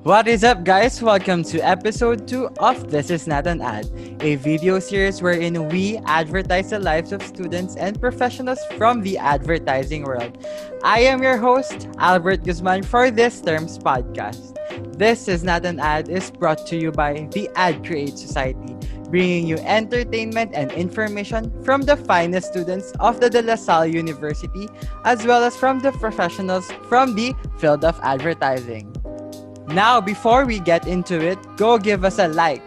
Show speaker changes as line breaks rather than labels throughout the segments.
What is up, guys? Welcome to episode 2 of This Is Not an Ad, a video series wherein we advertise the lives of students and professionals from the advertising world. I am your host, Albert Guzman, for this term's podcast. This Is Not an Ad is brought to you by the Ad Create Society, bringing you entertainment and information from the finest students of the De La Salle University, as well as from the professionals from the field of advertising. Now, before we get into it, go give us a like,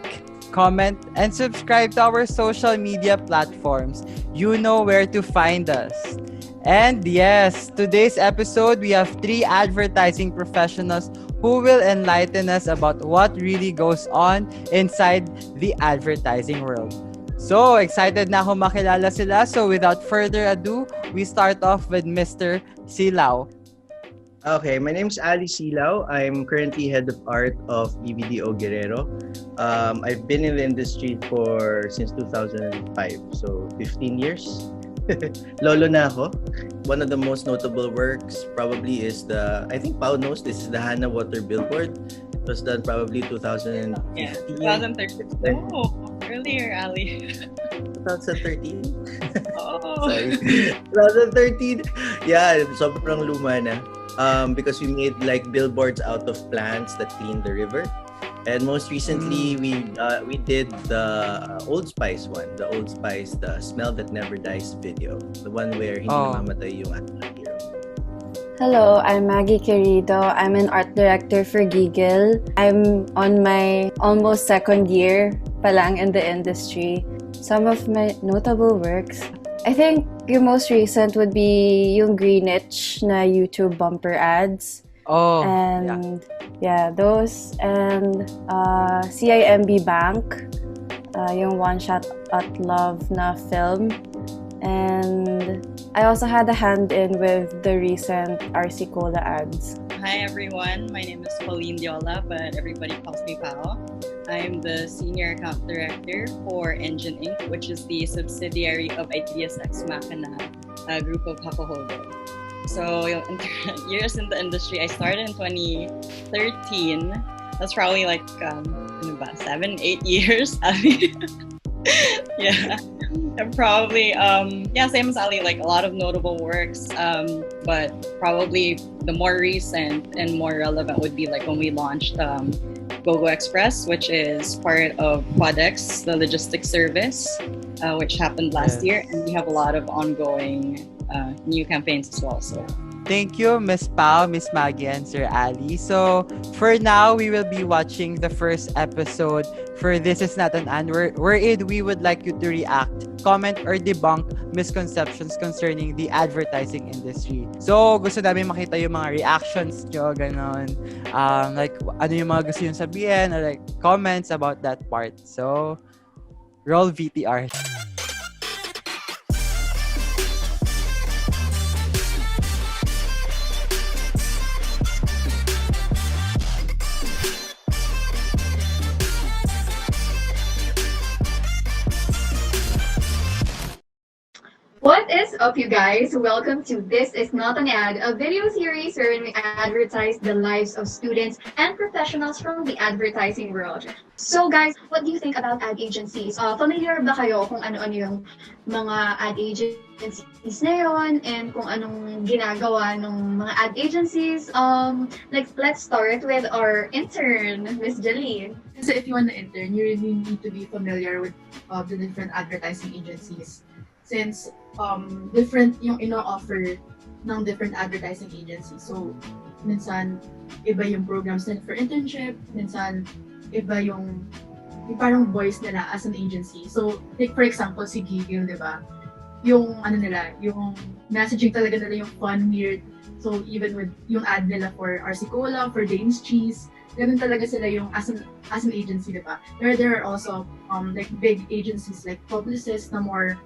comment, and subscribe to our social media platforms. You know where to find us. And yes, today's episode, we have 3 advertising professionals who will enlighten us about what really goes on inside the advertising world. So, excited na ako makilala sila. So, without further ado, we start off with Mr. Silao.
Okay, my name is Ali Silao. I'm currently head of art of BBDO Guerrero. I've been in the industry since 2005, so 15 years. Lolo na ako. One of the most notable works probably is I think Pao knows, this is the Hana Water Billboard. It was done probably 2015.
Yeah, 2013. Oh, earlier, Ali.
2013?
Oh.
Sorry. 2013. Yeah, sobrang luma na. Because we made like billboards out of plants that clean the river. And most recently, we did the Old Spice one. The Old Spice, the Smell That Never Dies video. The one where hindi namamatay yung ating hero.
Hello, I'm Maggie Querido. I'm an art director for Giggle. I'm on my almost second year pa lang in the industry. Some of my notable works, I think yung most recent would be yung Greenwich na YouTube bumper ads.
Oh,
and yeah those. And CIMB Bank, yung One Shot at Love na film. And I also had a hand in with the recent RC Cola ads.
Hi everyone, my name is Pauline Diola, but everybody calls me Pao. I'm the Senior Account Director for Engine Inc., which is the subsidiary of Ideas Ex Machina, a group of Hakohogo. So, years in the industry, I started in 2013. That's probably like 7-8 years. Yeah. And probably, same as Ali, like a lot of notable works, but probably the more recent and more relevant would be like when we launched GoGo Express, which is part of Quadex, the logistics service, which happened last year, and we have a lot of ongoing new campaigns as well. So.
Thank you, Miss Pao, Miss Maggie, and Sir Ali. So, for now, we will be watching the first episode for This Is Not an Ad, wherein we would like you to react, comment, or debunk misconceptions concerning the advertising industry. So, gusto namin makita yung mga reactions nyo, ganon. Like, ano yung mga gusto yung sabihin, or like, comments about that part. So, roll VTR.
What is up, you guys? Welcome to This Is Not an Ad, a video series wherein we advertise the lives of students and professionals from the advertising world. So guys, what do you think about ad agencies? Familiar ba kayo kung ano-ano yung mga ad agencies na yun and kung anong ginagawa ng mga ad agencies? Let's start with our intern, Miss Jaleen.
So if you want to intern, you really need to be familiar with the different advertising agencies. Since different yung ino-offer ng different advertising agencies. So, minsan, iba yung programs nila for internship, minsan, iba yung parang voice nila as an agency. So, like for example, si Giggle, di ba? Yung yung messaging talaga nila yung fun, weird. So, even with yung ad nila for RC Cola, for Dane's Cheese, ganun talaga sila yung as an agency, di ba? There are also like big agencies like Publicis na more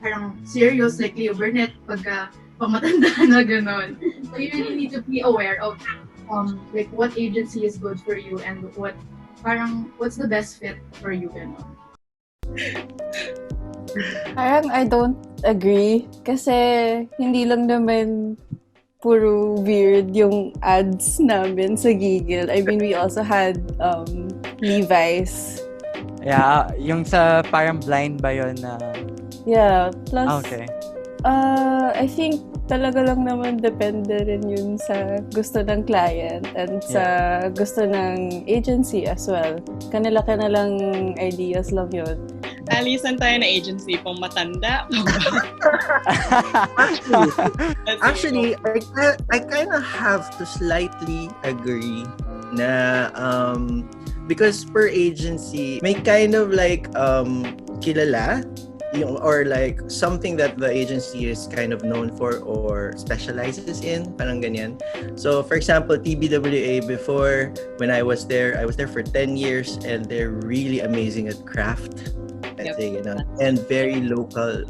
parang serious, like Leo Burnett, pagka pamatanda na gano'n. So you really need to be aware of like what agency is good for you and what's the best fit for you, gano'n.
Parang I don't agree kasi hindi lang naman puro weird yung ads namin sa Giggle. I mean, we also had Levi's.
Yeah, yung sa parang blind ba yun na...
Yeah, plus,
Okay.
I think talaga lang naman depende rin yun sa gusto ng client and sa gusto ng agency as well. Kanila-kanilang ideas lang yun.
Alisan tayo na agency pang matanda.
Actually, I kind of have to slightly agree na because per agency may kind of like kilala yung, or like something that the agency is kind of known for or specializes in, parang ganyan. So for example, TBWA, before when I was there for 10 years and they're really amazing at craft. I'd say, you know, and very local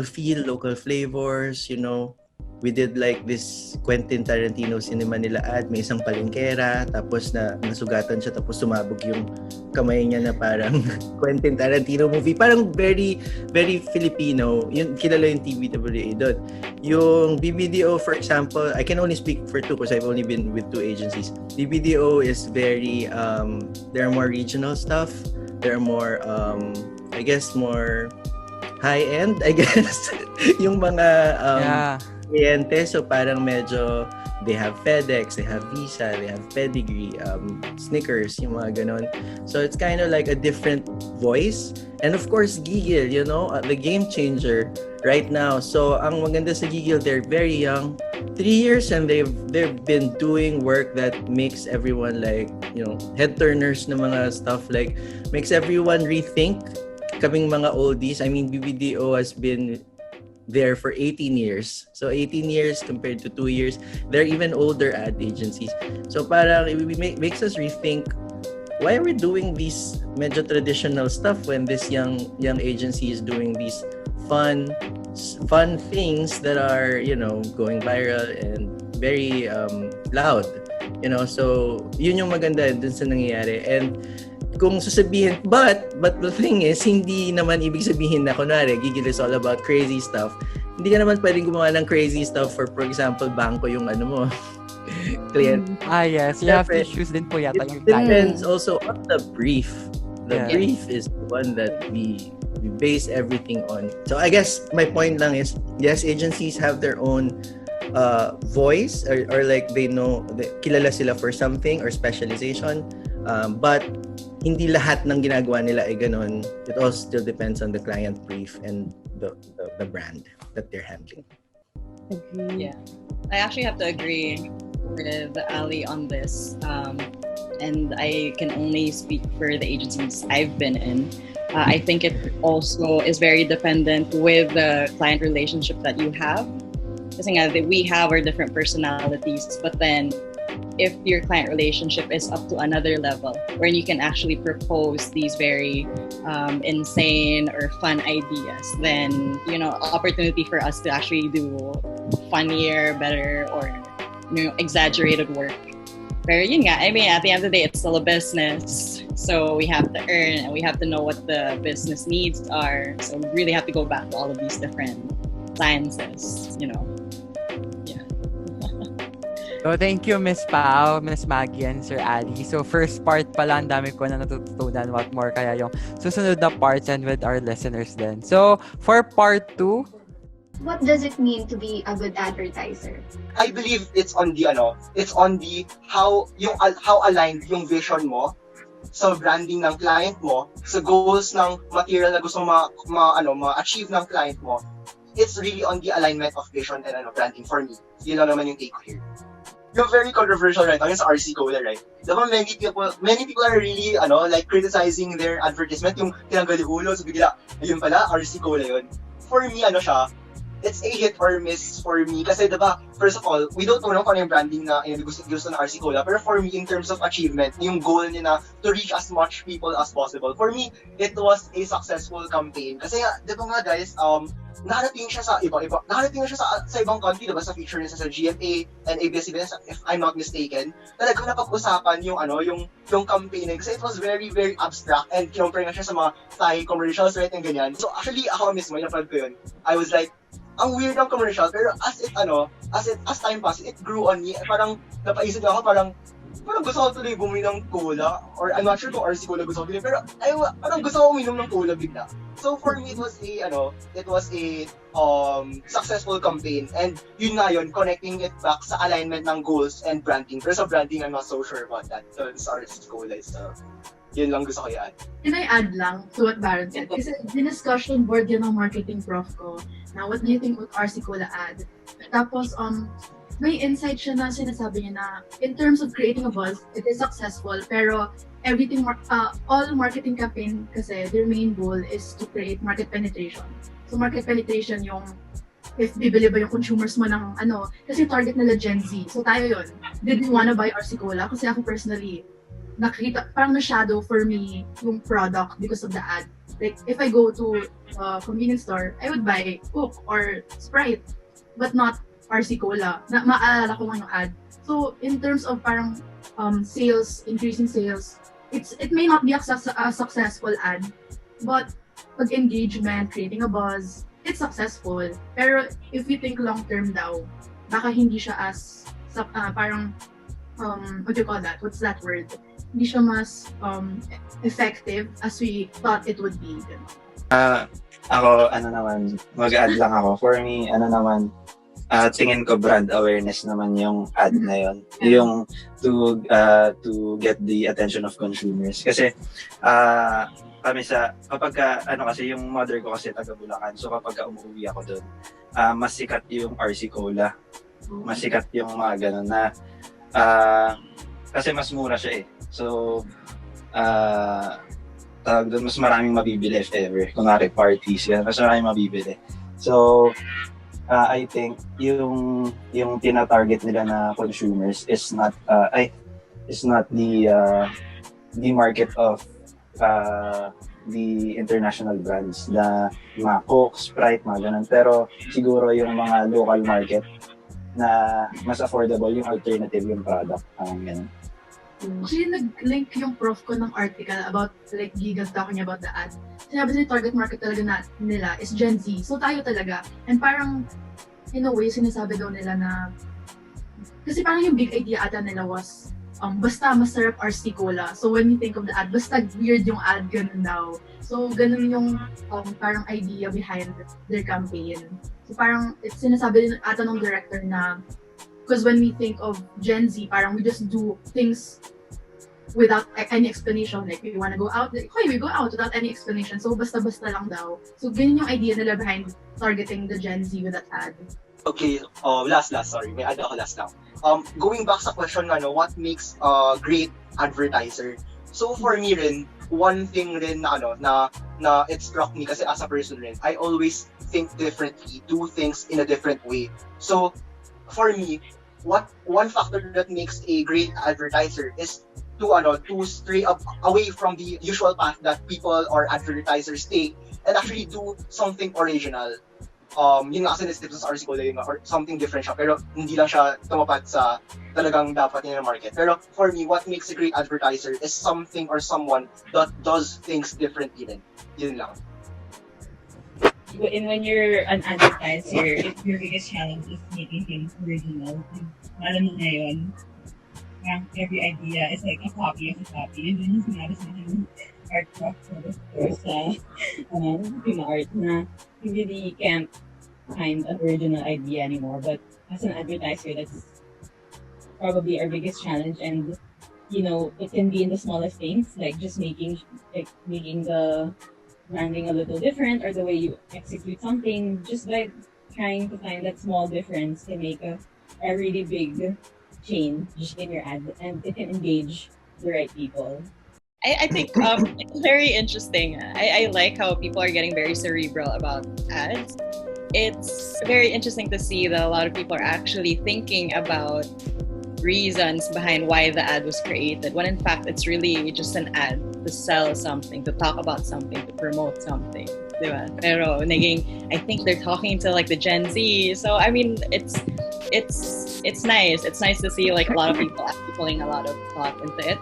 feel, local flavors, you know. We did like this Quentin Tarantino cinema nila ad, may isang palengkera, tapos nasugatan siya, tapos sumabog yung kamay niya na parang Quentin Tarantino movie. Parang very, very Filipino. Yun, kilala yung TBWA doon. Yung BBDO, for example, I can only speak for two because I've only been with two agencies. BBDO is very, there are more regional stuff. There are more, I guess, more high-end, I guess. Yung mga kliyente, so parang medyo they have FedEx, they have Visa, they have Pedigree, Snickers, yung mga ganon. So it's kind of like a different voice. And of course, Giggle, you know, the game changer right now. So ang maganda sa Giggle, they're very young, 3 years, and they've been doing work that makes everyone like, you know, head turners na mga stuff, like makes everyone rethink kaming mga oldies. I mean, BBDO has been there for 18 years. So 18 years compared to 2 years. They're even older ad agencies. So parang it makes us rethink, why are we doing these medyo traditional stuff when this young agency is doing these fun things that are, you know, going viral and very loud, you know. So yun yung maganda dun sa nangyayari. And kung sasabihin, but the thing is, hindi naman ibig sabihin na kunwari, Giggle is all about crazy stuff. Hindi ka naman pwedeng gumawa ng crazy stuff for example, bangko yung ano mo, client.
Yes. You have to choose din po yata yung
client. It depends also on the brief. The brief is the one that we base everything on. So I guess my point lang is, yes, agencies have their own voice or like they know, kilala sila for something or specialization, but hindi lahat ng ginagawa nila ay ganun. It all still depends on the client brief and the brand that they're handling.
Yeah, I actually have to agree with Ali on this, and I can only speak for the agencies I've been in. I think it also is very dependent with the client relationship that you have. Kasi nga, we have our different personalities, but then if your client relationship is up to another level where you can actually propose these very insane or fun ideas, then, you know, opportunity for us to actually do funnier, better, or, you know, exaggerated work. Pero yun nga, I mean, at the end of the day, it's still a business. So we have to earn and we have to know what the business needs are. So we really have to go back to all of these different sciences, you know.
So thank you, Miss Pao, Miss Maggie, and Sir Ali. So first part pala, ang dami ko na natutunan. What more kaya yung susunod na parts and with our listeners then. So for part 2,
what does it mean to be a good advertiser?
I believe it's on the how aligned yung vision mo sa branding ng client mo, sa goals ng material na gusto ma-achieve ng client mo. It's really on the alignment of vision and branding for me. Yun lang naman yung take ko here. Yung very controversial right now, yung sa RC Cola, right? Diba many people are really, like criticizing their advertisement, yung tinanggal yung ulo, so bigla, ayun pala, RC Cola yun. For me, it's a hit or miss for me. Kasi diba, first of all, we don't know kung ano yung branding na gusto ng RC Cola. Pero for me, in terms of achievement, yung goal niya na to reach as much people as possible, for me, it was a successful campaign. Kasi di ba nga guys, nakarating siya sa sa ibang country, diba, sa feature niya sa GMA and ABS-CBN, if I'm not mistaken. Talagang napag-usapan yung campaign kasi it was very, very abstract and kinumpare nga siya sa mga Thai commercials, right, and ganyan. So actually, ako mismo, napanood ko yun. I was like, ang weird ng commercial, pero as time passed, it grew on me. Parang napaisip ako, parang gusto ko tuloy bumili ng cola, or I'm not sure kung RC Cola gusto ko tuloy, pero parang gusto ko uminom ng cola bigla. So for me, it was a successful campaign, and yun nga yun, connecting it back sa alignment ng goals and branding. Pero sa branding, I'm not so sure about that. So sa RC Cola is yun lang gusto ko i-add.
Can I add lang to what Baron said? Kasi discussion board yun ng marketing prof ko. Now, what do you think would RC Cola add? Tapos, may insight siya na sinasabi niya na in terms of creating a buzz, it is successful, pero everything, all marketing campaign kasi their main goal is to create market penetration. So market penetration yung if bibili ba yung consumers mo ng kasi target nila Gen Z. So tayo yun. Did we wanna buy RC Cola? Kasi ako personally, nakita, parang na-shadow for me yung product because of the ad. Like, if I go to a convenience store, I would buy Coke or Sprite, but not RC Cola. Maalala ko lang yung ad. So, in terms of parang sales, increasing sales, it may not be a successful ad, but pag engagement, creating a buzz, it's successful. Pero if we think long-term daw, baka hindi siya as parang what do you call that? What's that word? Hindi siya mas effective as we thought it would be.
Ako, mag-add lang ako. For me, tingin ko brand awareness naman yung ad na yun. Yung to get the attention of consumers. Kasi, kami kasi yung mother ko kasi taga Bulacan. So kapag umuwi ako doon, mas sikat yung RC Cola. Mas sikat yung mga ganun na, kasi mas mura siya eh. So, tawag doon, mas maraming mabibili if ever. Kunwari parties, yan, mas maraming mabibili. So, I think yung tina-target nila na consumers is not the market of the international brands na mga Coke, Sprite, mga ganun. Pero siguro yung mga local market na mas affordable yung alternative yung product. Ganun.
Actually, nag-link yung prof ko ng article about like Giga talking about the ad. Sinabi niya target market talaga nila is Gen Z. So tayo talaga. And parang in a way, sinasabi daw nila na kasi parang yung big idea ata nila was basta masarap RC Cola. So when you think of the ad, basta weird yung ad, ganun daw. So ganun yung parang idea behind their campaign. So parang sinasabi din ata ng director na because when we think of Gen Z, parang we just do things without any explanation. Like, we wanna go out, like, we go out without any explanation. So, basta-basta lang daw. So, ganyan yung idea nila behind targeting the Gen Z with that ad.
Okay, last, sorry. May add ako last lang. Going back sa question what makes a great advertiser? So, for me rin, one thing rin na it struck me kasi as a person rin, I always think differently, do things in a different way. So, for me, one factor that makes a great advertiser is to stray away from the usual path that people or advertisers take and actually do something original. Yun nga kasi nestip sa RC Cola yun or something different siya, pero hindi lang siya tumapat sa talagang dapat niya na market. Pero for me, what makes a great advertiser is something or someone that does things differently rin. Yun lang.
And when you're an advertiser, your biggest challenge is making things original. Alam mo ngayon, every idea is like a copy of a copy. And then yung sinabi sa yung art craft or sa art na you really can't find an original idea anymore. But as an advertiser, that's probably our biggest challenge. And it can be in the smallest things, like just making the branding a little different or the way you execute something. Just by trying to find that small difference can make a really big change in your ad, and it can engage the right people.
I think it's very interesting. I like how people are getting very cerebral about ads.
it's very interesting to see that a lot of people are actually thinking about reasons behind why the ad was created, when in fact it's really just an ad to sell something, to talk about something, to promote something. Diba? Pero I think they're talking to like the Gen Z. So I mean, it's nice. It's nice to see like a lot of people actually putting a lot of thought into it.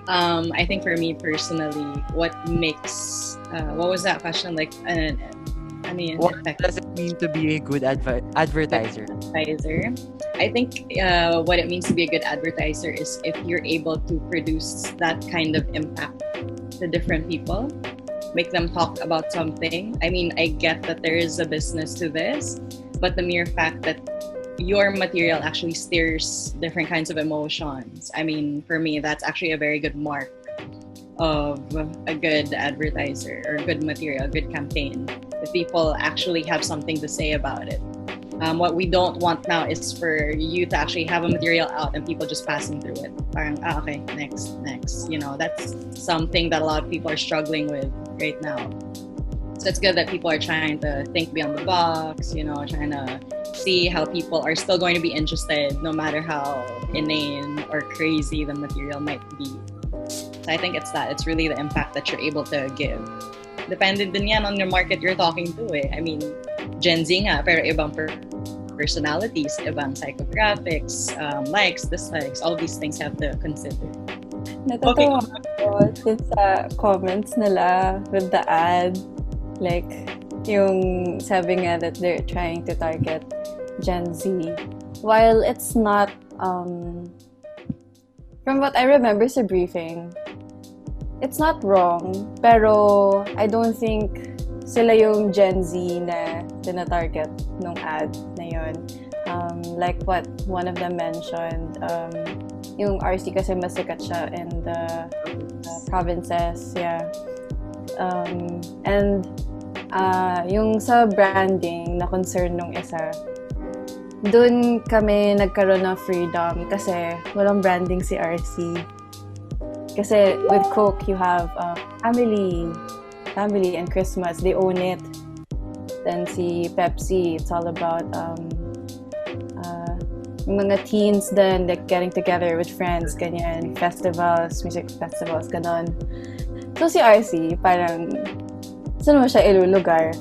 I think for me personally, what makes what was that question like?
What does it mean to be a good advertiser?
Advertiser. I think what it means to be a good advertiser is if you're able to produce that kind of impact to different people, make them talk about something. I mean, I get that there is a business to this, but the mere fact that your material actually stirs different kinds of emotions, I mean, for me, that's actually a very good mark of a good advertiser or good material, a good campaign. If people actually have something to say about it. What we don't want now is for you to actually have a material out and people just passing through it. Parang, okay, next. You know, that's something that a lot of people are struggling with right now. So it's good that people are trying to think beyond the box, you know, trying to see how people are still going to be interested no matter how inane or crazy the material might be. So I think it's that. It's really the impact that you're able to give. Depende din yan on your market you're talking to eh. I mean, Gen Z nga, pero ibang personalities, ibang psychographics, likes, dislikes, all these things have to consider.
Natatawa ako dun sa comments nila with the ad. Like, yung sabi nga that they're trying to target Gen Z. While it's not, from what I remember sa briefing, it's not wrong, pero I don't think sila yung Gen Z na tina-target nung ad na yun. Like what one of them mentioned, yung RC kasi mas sikat siya in the provinces, yeah. And yung sa branding na concern nung isa, dun kami nagkaroon ng freedom kasi walang branding si RC. Kasi with Coke, you have family and Christmas. They own it. Then si Pepsi, it's all about mga teens then like getting together with friends, ganyan, festivals, music festivals, ganon. So si RC, parang saan mo siya ilulugar?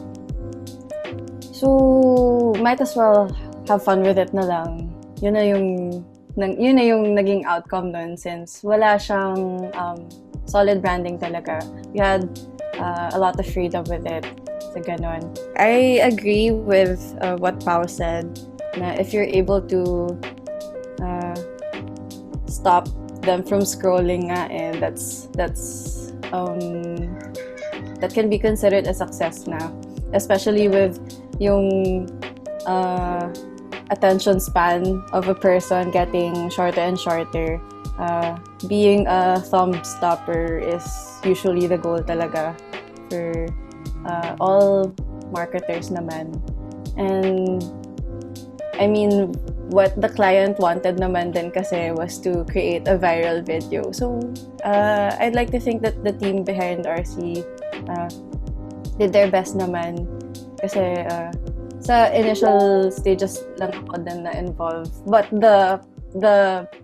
So might as well have fun with it na lang. Yun na yung naging outcome nun since wala siyang solid branding talaga. We had a lot of freedom with it. So, ganon. I agree with what Pao said na if you're able to stop them from scrolling nga, and that can be considered a success na. Especially with yung attention span of a person getting shorter and shorter. Being a thumb stopper is usually the goal talaga for all marketers naman. And I mean, what the client wanted naman din kasi was to create a viral video. So, I'd like to think that the team behind RC did their best naman kasi sa initial stages lang ako din na involved. But the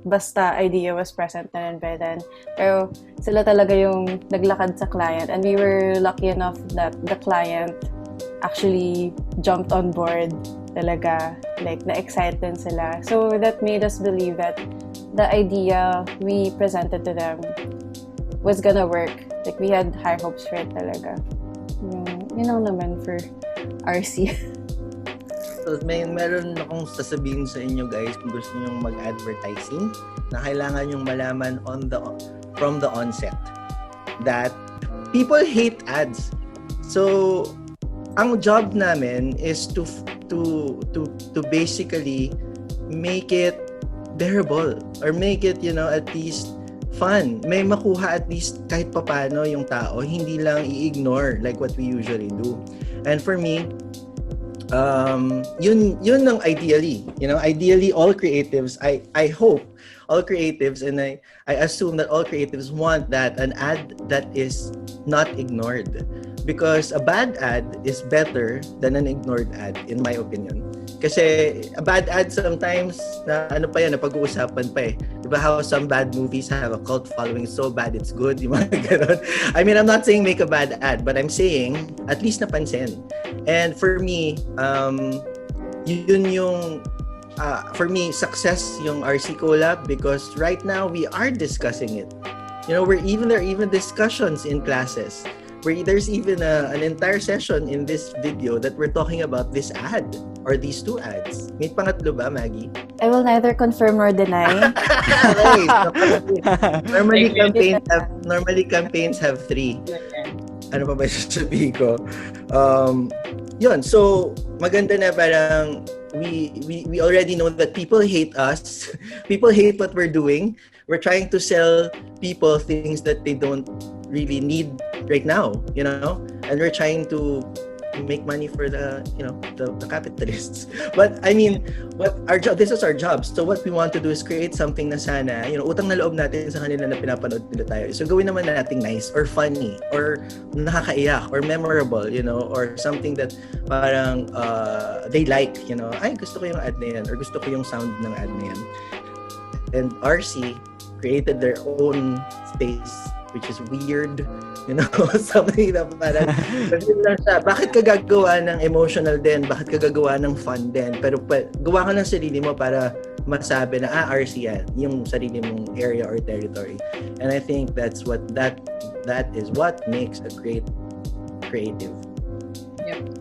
basta idea was present na rin by then. Pero sila talaga yung naglakad sa client, and we were lucky enough that the client actually jumped on board talaga. Like, na-excite din sila. So that made us believe that the idea we presented to them was gonna work. Like, we had high hopes for it talaga. Yun lang naman for RC.
So, meron akong sasabihin sa inyo guys kung gusto nyong mag-advertising na kailangan nyong malaman from the onset that people hate ads. So, ang job namin is to basically make it bearable or make it, at least fun. May makuha at least kahit papano yung tao, hindi lang i-ignore like what we usually do. And for me, yun ang ideally all creatives, I hope all creatives, and I assume that all creatives want that, an ad that is not ignored, because a bad ad is better than an ignored ad, in my opinion. Kasi a bad ad sometimes, na ano pa yan, napag-uusapan pa eh. Diba how some bad movies have a cult following, so bad it's good, yung mga ganun. I mean, I'm not saying make a bad ad, but I'm saying at least napansin. And for me, yun yung for me, success yung RC collab because right now we are discussing it. You know, there are even discussions in classes. There's even an entire session in this video that we're talking about this ad or these two ads. May pangatlo ba, Maggie?
I will neither confirm nor deny.
Right. Normally campaigns have 3. Ano pa ba sasabihin ko? Yun, so maganda na parang we already know that people hate us. People hate what we're doing. We're trying to sell people things that they don't really need right now, you know? And we're trying to make money for the capitalists. But I mean, this is our job. So what we want to do is create something na sana, utang na loob natin sa kanila na pinapanood nila tayo. So gawin naman natin nice or funny or nakakaiyak or memorable, or something that parang they like, ay gusto ko yung ad na yan or gusto ko yung sound ng ad na yan. And RC created their own space which is weird, something na parang bakit ka gagawa ng emotional din, bakit ka gagawa ng fun din, pero gawa ka ng sarili mo para masabi na RC yan, yung sarili mong area or territory. And I think that is what makes a great creative.
Yep.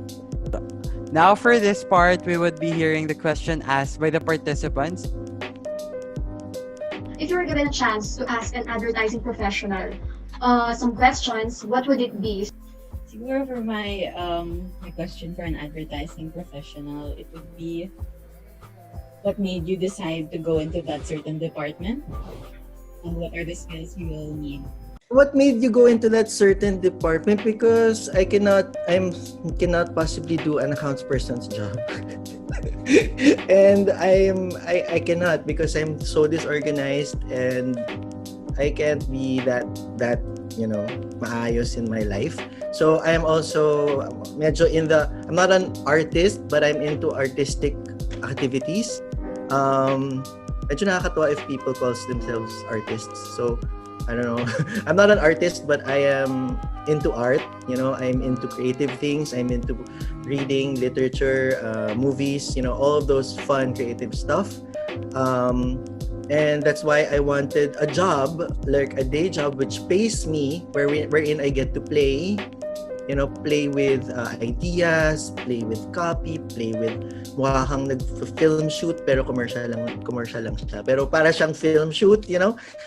Now for this part, we would be hearing the question asked by the participants.
If you were given a chance to ask an advertising professional some questions, what would it be?
Siguro for my question for an advertising professional, it would be, what made you decide to go into that certain department? And what are the skills you will need?
What made you go into that certain department? Because I cannot possibly do an accounts person's job. And I cannot because I'm so disorganized and I can't be that maayos in my life. So I am also medyo I'm not an artist but I'm into artistic activities. Medyo nakakatawa if people calls themselves artists. So I don't know. I'm not an artist, but I am into art. I'm into creative things. I'm into reading, literature, movies, all of those fun, creative stuff. And that's why I wanted a job, like a day job, which pays me, wherein I get to play with ideas, play with copy, play with mukha kang nag-film shoot pero commercial lang siya. Pero para siyang film shoot,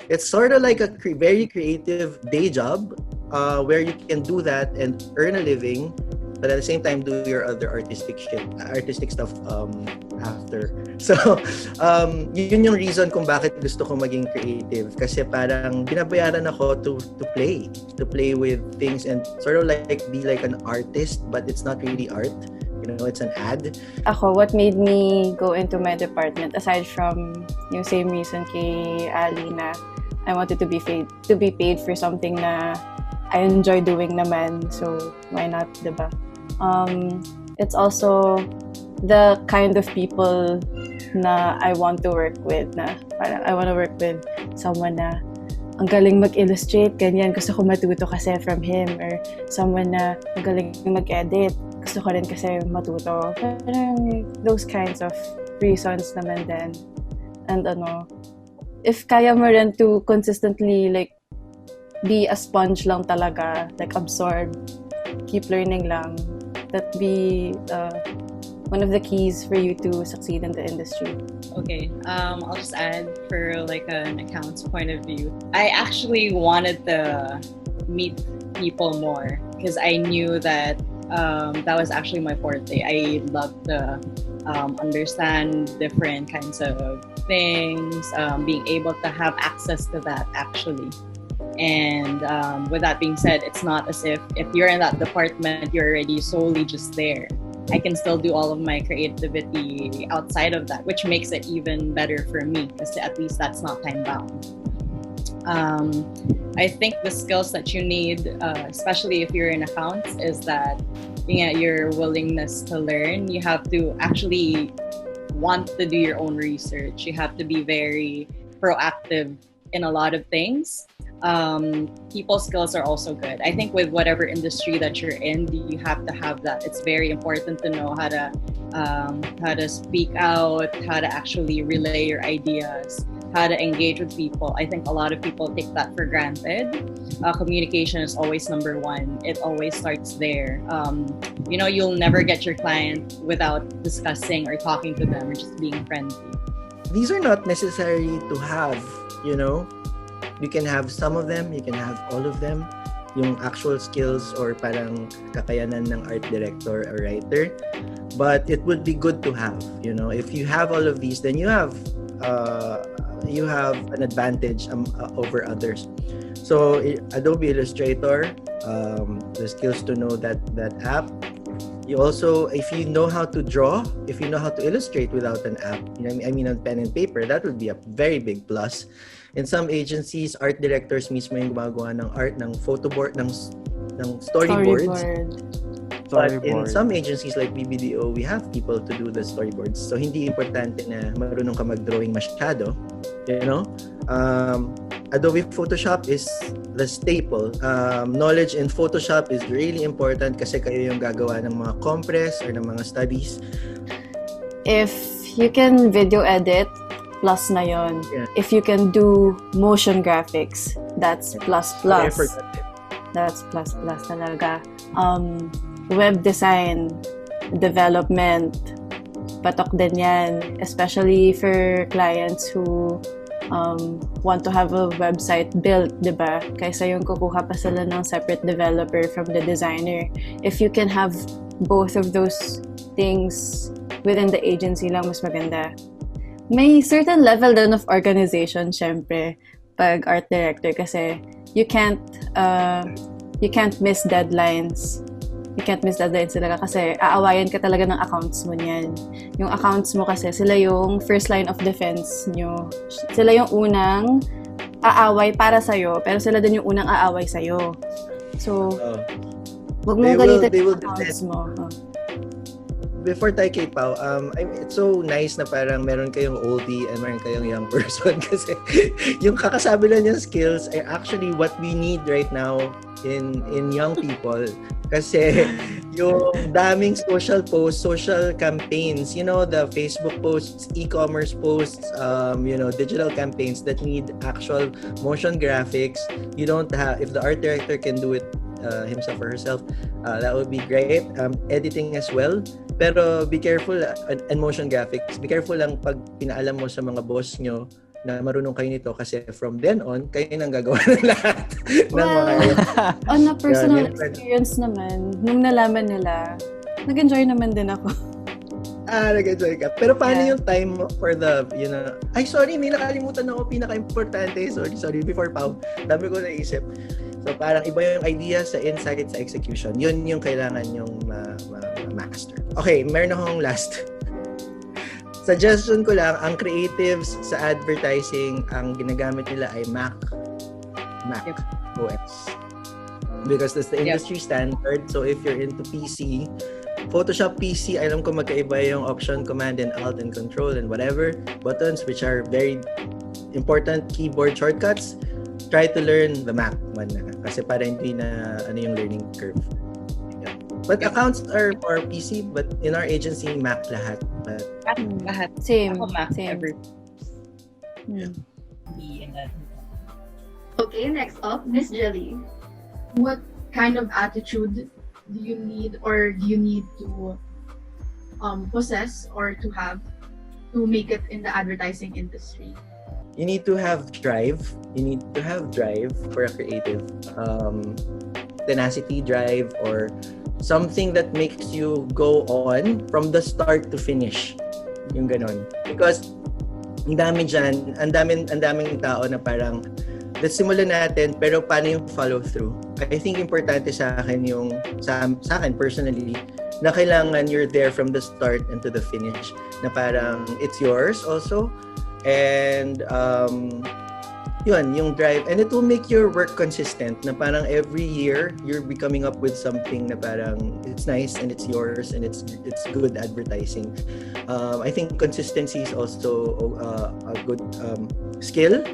It's sort of like a very creative day job where you can do that and earn a living, but at the same time do your other artistic stuff after. So, yun yung reason kung bakit gusto ko maging creative kasi parang binabayaran ako to play with things and sort of like be like an artist, but it's not really art. It's an ad.
Ako, what made me go into my department aside from yung same reason kay Ali na I wanted to be paid for something na I enjoy doing naman, so why not, diba? It's also the kind of people na I want to work with, na parang I want to work with someone na ang galing mag-illustrate, ganyan, gusto ko matuto kasi from him, or someone na ang galing mag-edit, gusto ko rin kasi matuto. Parang those kinds of reasons naman din. And if kaya mo rin to consistently like be a sponge lang talaga, like absorb, keep learning lang, that be one of the keys for you to succeed in the industry.
Okay, I'll just add for like an accounts point of view. I actually wanted to meet people more because I knew that that was actually my forte. I love to understand different kinds of things, being able to have access to that actually. And with that being said, it's not as if you're in that department, you're already solely just there. I can still do all of my creativity outside of that, which makes it even better for me because at least that's not time bound. I think the skills that you need, especially if you're in accounts, is that your willingness to learn. You have to actually want to do your own research. You have to be very proactive in a lot of things. People skills are also good. I think with whatever industry that you're in, you have to have that. It's very important to know how to speak out, how to actually relay your ideas, how to engage with people. I think a lot of people take that for granted. Communication is always number one. It always starts there. You'll never get your client without discussing or talking to them or just being friendly.
These are not necessary to have, You can have some of them, you can have all of them. Yung actual skills or parang kakayanan ng art director or writer. But it would be good to have, If you have all of these, then you have an advantage over others. So Adobe Illustrator, the skills to know that app. You also, if you know how to draw, if you know how to illustrate without an app, on pen and paper, that would be a very big plus. In some agencies, art directors mismo yung gumagawa ng art, ng photo board, ng storyboards. But in some agencies like BBDO, we have people to do the storyboards. So hindi importante na marunong ka mag-drawing masyado, Adobe Photoshop is the staple. Knowledge in Photoshop is really important kasi kayo yung gagawa ng mga compress or ng mga studies.
If you can video edit, plus na yon.
Yeah.
If you can do motion graphics, that's plus. That's plus talaga. Web design, development, patok din yan. Especially for clients who want to have a website built, diba? Kaysa yung kukuha pa sila ng separate developer from the designer. If you can have both of those things within the agency lang, mas maganda. May certain level din of organization, syempre, pag art director kasi you can't miss deadlines. You can't miss deadlines talaga kasi aawayan ka talaga ng accounts mo niyan. Yung accounts mo kasi, sila yung first line of defense nyo. Sila yung unang aaway para sa'yo, pero sila din yung unang aaway sa'yo. So, wag mong galitan yung accounts mo.
Before tayo kay Pao, it's so nice na parang meron kayong oldie and meron kayong young person kasi yung kakasabi lang yung skills are actually what we need right now in young people. Kasi yung daming social posts, social campaigns, the Facebook posts, e-commerce posts, digital campaigns that need actual motion graphics. You don't have, if the art director can do it himself or herself, that would be great. Editing as well. Pero be careful, and motion graphics, be careful lang pag pinaalam mo sa mga boss nyo na marunong kayo nito kasi from then on, kayo nang gagawa ng lahat ng mga
on a personal experience naman, nung nalaman nila, nag-enjoy naman din ako.
Nag-enjoy ka. Pero paano yung time mo for the, ay sorry, may nakalimutan ako, pinaka-importante. Sorry, before Pao, dami ko naisip. So parang iba yung idea sa insight, sa execution. Yun yung kailangan yung master. Okay, meron akong last. Suggestion ko lang, ang creatives sa advertising, ang ginagamit nila ay Mac OS. Because that's the industry standard. So if you're into PC, Photoshop PC, alam ko magkaiba yung option, command and alt and control and whatever buttons which are very important keyboard shortcuts. Try to learn the Mac one na kasi para hindi na yung learning curve. Yeah. But accounts are for PC, but in our agency, Mac lahat.
Lahat.
Same.
Ako Mac
Same.
ever.
Yeah.
Okay, next up, Miss Jelly.
What kind of attitude do you need to possess or to have to make it in the advertising industry?
You need to have drive. You need to have drive for a creative. Tenacity drive or something that makes you go on from the start to finish. Yung ganon. Because ang daming tao na parang let's simulan natin pero paano yung follow through? I think importante sa akin yung sa akin personally na kailangan you're there from the start and to the finish na parang it's yours also. And yun, yung drive. And it will make your work consistent na parang every year, you're be coming up with something na parang it's nice and it's yours and it's good advertising. I think consistency is also a good skill.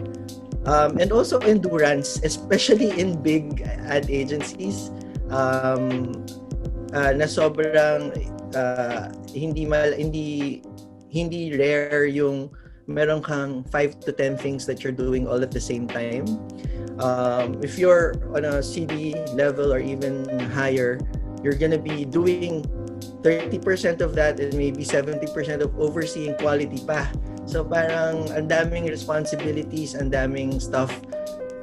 And also endurance, especially in big ad agencies. Na sobrang hindi rare yung meron kang 5 to 10 things that you're doing all at the same time. If you're on a CD level or even higher, you're gonna be doing 30% of that and maybe 70% of overseeing quality pa. So parang ang daming responsibilities, ang daming stuff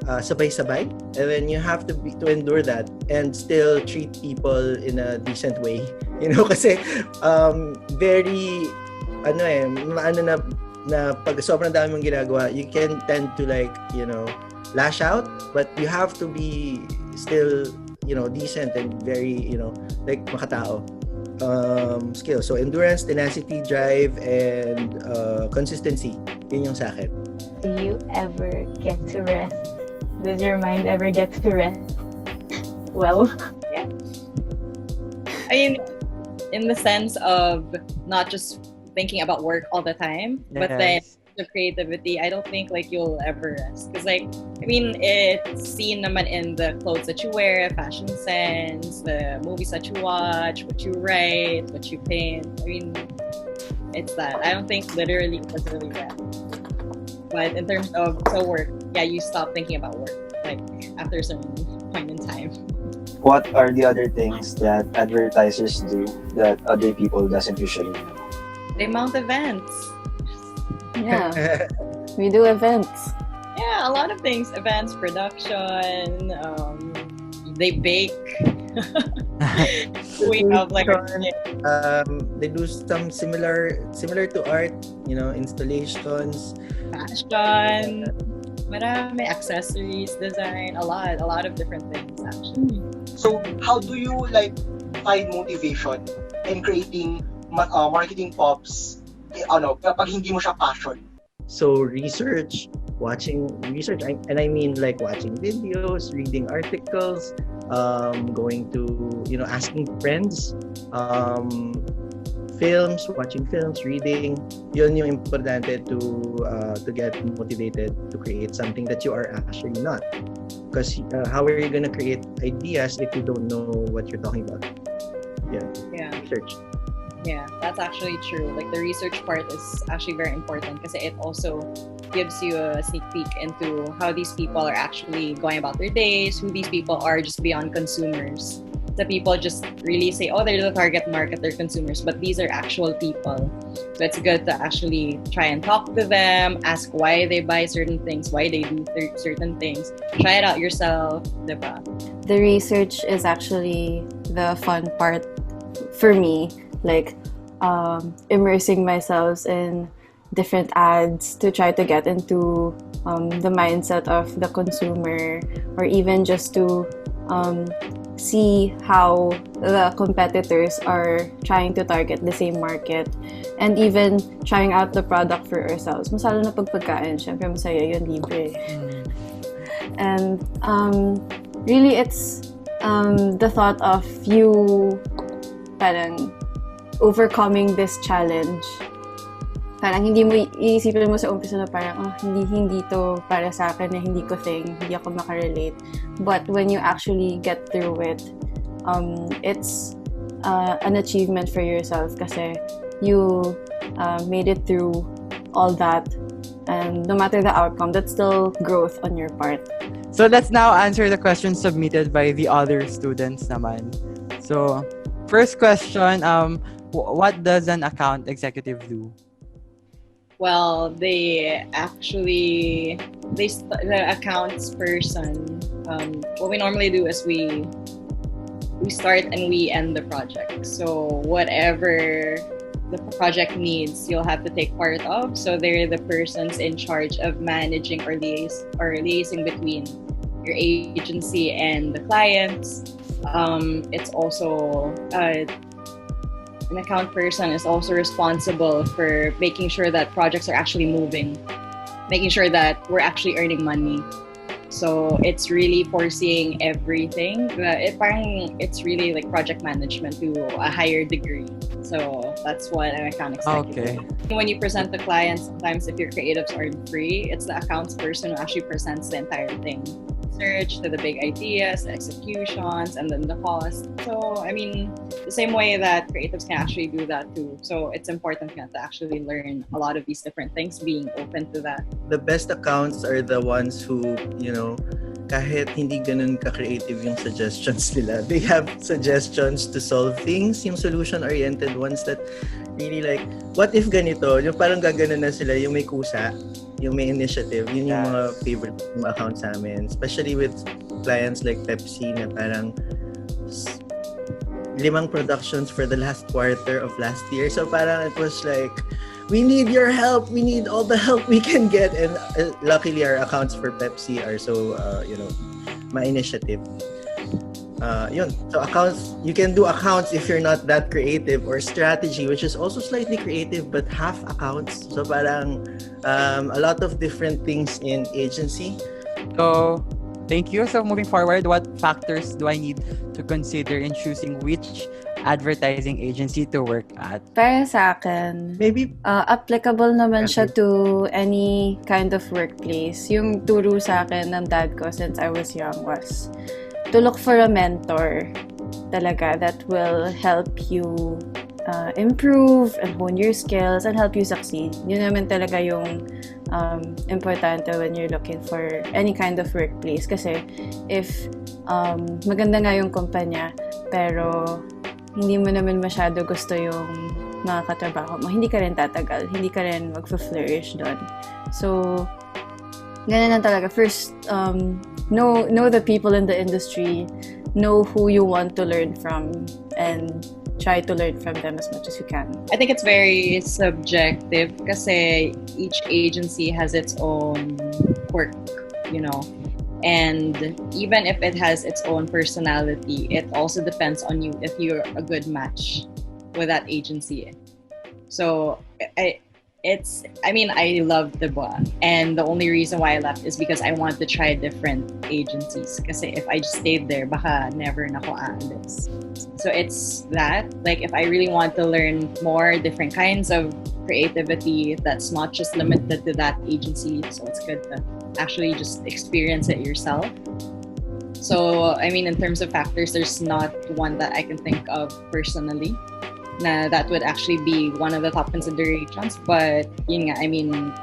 sabay-sabay, and then you have to endure that and still treat people in a decent way, kasi very na pag sobrang dami mong ginagawa, you can tend to lash out, but you have to be still decent and very makatao. Skill, so endurance, tenacity, drive, and consistency, yun yung sa akin.
Do you ever get to rest? Does your mind ever get to rest? Well,
yeah. I mean, in the sense of not just thinking about work all the time, but then the creativity, I don't think you'll ever rest. Because it's seen naman in the clothes that you wear, fashion sense, the movies that you watch, what you write, what you paint. It's that. I don't think literally it doesn't really rest. But in terms of work, you stop thinking about work after a certain point in time.
What are the other things that advertisers do that other people doesn't usually know?
They mount events.
Yeah, we do events.
Yeah, a lot of things. Events, production, they bake. We have
they do some similar to art, installations,
fashion, marami, accessories, design, a lot of different things actually.
So how do you find motivation in creating marketing pops kapag hindi mo siya passion?
So watching research, and I mean watching videos, reading articles, going to asking friends, watching films, reading. Yun yung importante to get motivated to create something that you are actually not. Because how are you gonna create ideas if you don't know what you're talking about?
Yeah.
Research.
Yeah, that's actually true. The research part is actually very important because it also gives you a sneak peek into how these people are actually going about their days, who these people are just beyond consumers. The people just really say, oh, they're the target market, they're consumers, but these are actual people. So it's good to actually try and talk to them, ask why they buy certain things, why they do certain things. Try it out yourself, diba?
The research is actually the fun part for me. Immersing myself in different ads to try to get into the mindset of the consumer, or even just to see how the competitors are trying to target the same market, and even trying out the product for ourselves. Mas lalo na pagkain, syempre masaya yun, libre. And really it's the thought of you parang overcoming this challenge. Parang hindi mo iisipin mo sa umpisa na parang hindi to para sa akin, na hindi ko thing, hindi ako makarelate. But when you actually get through it, it's an achievement for yourself kasi you made it through all that, and no matter the outcome, that's still growth on your part.
So let's now answer the questions submitted by the other students naman. So first question, what does an account executive do?
Well, the accounts person, what we normally do is we start and we end the project. So whatever the project needs, you'll have to take part of. So they're the persons in charge of managing or liaising between your agency and the clients. It's also an account person is also responsible for making sure that projects are actually moving. making sure that we're actually earning money. So it's really foreseeing everything. It's really like project management to a higher degree. So that's what an account executive.
Okay.
When you present to clients, sometimes if your creatives aren't free, it's the accounts person who actually presents the entire thing. Research to the big ideas, executions, and then the cost. So I mean, the same way that creatives can actually do that too. So it's important to actually learn a lot of these different things, being open to that.
The best accounts are the ones who, kahit hindi ganun ka-creative yung suggestions nila, they have suggestions to solve things, yung solution-oriented ones that really like, what if ganito? Yung parang gaganon na sila, yung may kusa, yung may initiative, yun yung mga favorite accounts namin. Especially with clients like Pepsi na parang 5 productions for the last quarter of last year. So parang it was like, we need your help. We need all the help we can get. And luckily, our accounts for Pepsi are so, ma-initiative. So accounts, you can do accounts if you're not that creative, or strategy, which is also slightly creative, but half accounts. So parang a lot of different things in agency.
So, thank you. So, moving forward, what factors do I need to consider in choosing which advertising agency to work at?
Para sa akin,
Maybe
applicable naman siya to any kind of workplace. Yung turo sa akin ng dad ko since I was young was to look for a mentor talaga that will help you improve and hone your skills and help you succeed. Yun naman talaga yung importante when you're looking for any kind of workplace. Kasi if maganda nga yung kumpanya, pero hindi mo naman masyado gusto yung mga katrabaho mo, hindi ka rin tatagal, hindi ka rin mag-flourish doon. So, ganun lang talaga. First, know the people in the industry, know who you want to learn from, and try to learn from them as much as you can.
I think it's very subjective kasi each agency has its own quirk, and even if it has its own personality, it also depends on you if you're a good match with that agency. So I love debunk, and the only reason why I left is because I wanted to try different agencies. Kasi if I just stayed there, baka never na ako aalis. So it's that, like, if I really want to learn more different kinds of creativity that's not just limited to that agency, so it's good to actually just experience it yourself. So in terms of factors, there's not one that I can think of personally that would actually be one of the top considerations, but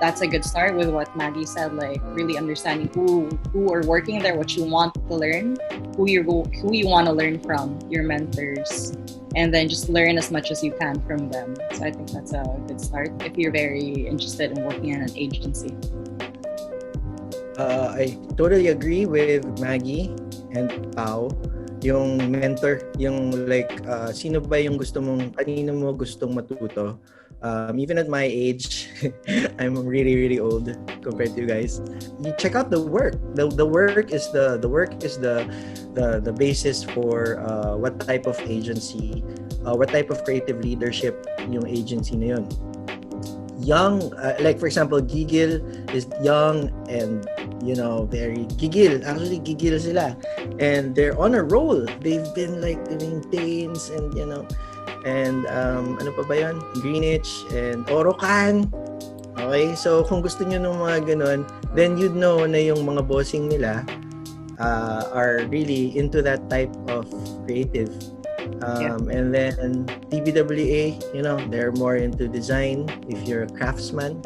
that's a good start with what Maggie said, like really understanding who are working there, what you want to learn, who you want to learn from, your mentors, and then just learn as much as you can from them. So I think that's a good start if you're very interested in working in an agency.
I totally agree with Maggie and Pao. Yung mentor, yung like, sino ba yung kanino mo gustong matuto. Even at my age, I'm really, really old compared to you guys. You check out the work. The work is the basis for what type of agency, what type of creative leadership yung agency na yun. Young, like for example, Gigil is young and very gigil. Actually, gigil sila, and they're on a roll. They've been like doing Danes and and ano pa ba yun? Greenwich and Orocan. Okay, so kung gusto niyo ng mga ganun, then you'd know na yung mga bossing nila are really into that type of creative. And then DBWA, they're more into design. If you're a craftsman,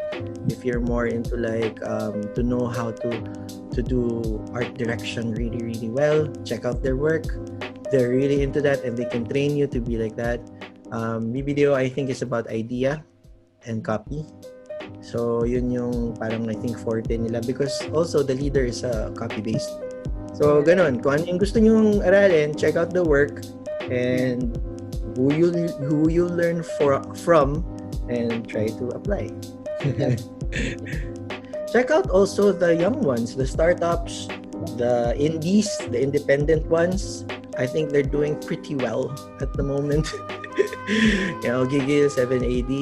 if you're more into like to know how to do art direction really, really well, check out their work. They're really into that, and they can train you to be like that. BBDO, I think, is about idea and copy. So yun yung parang I think forte nila, because also the leader is copy-based. So ganun, kung ano yung gusto nyong aralin, check out the work and who you learn from and try to apply. Check out also the young ones, the startups, the indies, the independent ones. I think they're doing pretty well at the moment. Gigil, 7AD,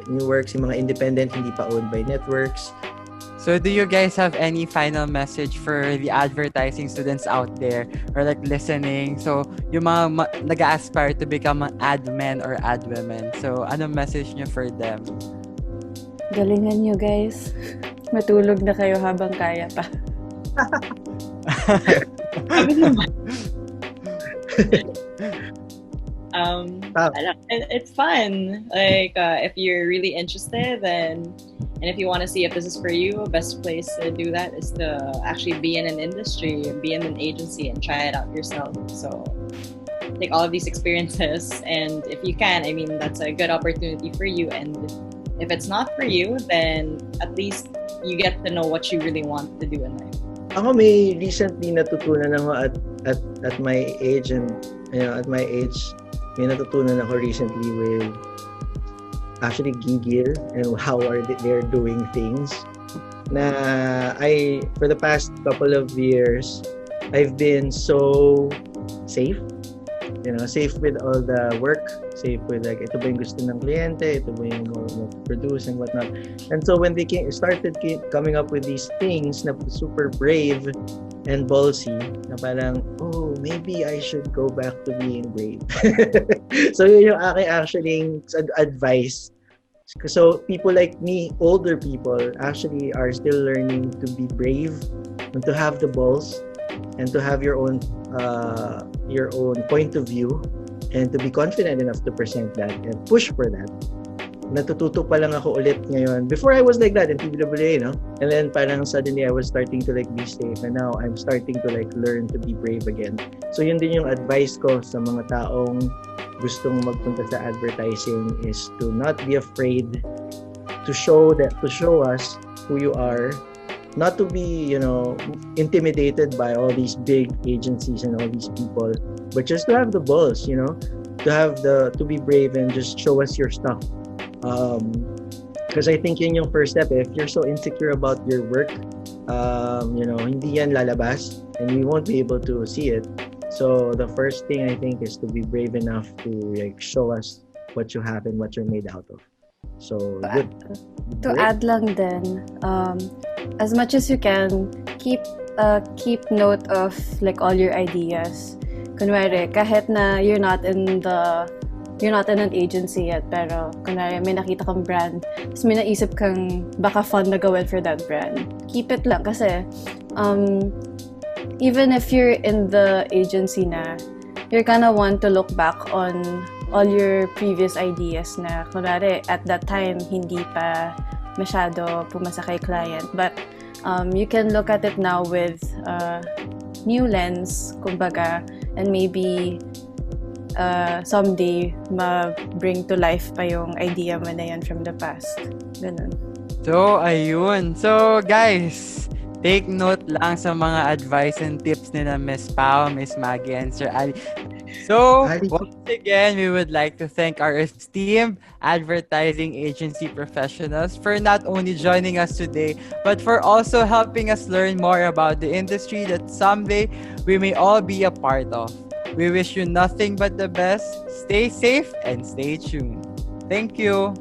new works, yung mga independent, hindi pa owned by networks.
So do you guys have any final message for the advertising students out there or like listening? So yung mga nag-aspire to become an ad men or ad women. So anong message niyo for them?
Galingan nyo, guys. Matulog na kayo habang kaya pa.
It's fun. Like, if you're really interested, and if you want to see if this is for you, best place to do that is to actually be in an industry, be in an agency, and try it out yourself. So, take all of these experiences, and if you can, I mean, that's a good opportunity for you. And if it's not for you, then at least you get to know what you really want to do in life.
Ako may recently natutunan ako at my age, and at my age may natutunan ako recently with actually Gigil and how they're doing things. Na for the past couple of years, I've been so safe. Safe with all the work, safe with like, ito ba yung gusto ng kliyente, ito ba yung produce and whatnot. And so when they started coming up with these things na super brave and ballsy, na parang, oh, maybe I should go back to being brave. So yun yung aking actually advice. So people like me, older people, actually are still learning to be brave and to have the balls and to have your own point of view and to be confident enough to present that and push for that. Natututo pa lang ako ulit ngayon. Before I was like that in PWA, and then parang suddenly I was starting to like be safe, and now I'm starting to like learn to be brave again. So yun din yung advice ko sa mga taong gustong magpunta sa advertising, is to not be afraid to show us who you are. Not to be, intimidated by all these big agencies and all these people, but just to have the balls, to be brave and just show us your stuff. Because I think yun yung first step. If you're so insecure about your work, hindi yan lalabas, and you won't be able to see it. So the first thing I think is to be brave enough to like show us what you have and what you're made out of. So good.
To add lang din, as much as you can, keep note of like all your ideas. Kunwari, kahit na you're not in an agency yet, pero kunwari may nakita kang brand, tapos may naisip kang baka fun na gawin for that brand. Keep it lang kasi even if you're in the agency na, you're gonna want to look back on all your previous ideas na kunwari at that time hindi pa masyado pumasa kay client, but you can look at it now with new lens, kumbaga, and maybe someday ma-bring to life pa yung idea mo na yan from the past. Ganun.
So, ayun. So, guys, take note lang sa mga advice and tips nila Miss Pao, Miss Maggie, and Sir Ali. So, once again, we would like to thank our esteemed advertising agency professionals for not only joining us today, but for also helping us learn more about the industry that someday we may all be a part of. We wish you nothing but the best. Stay safe and stay tuned. Thank you.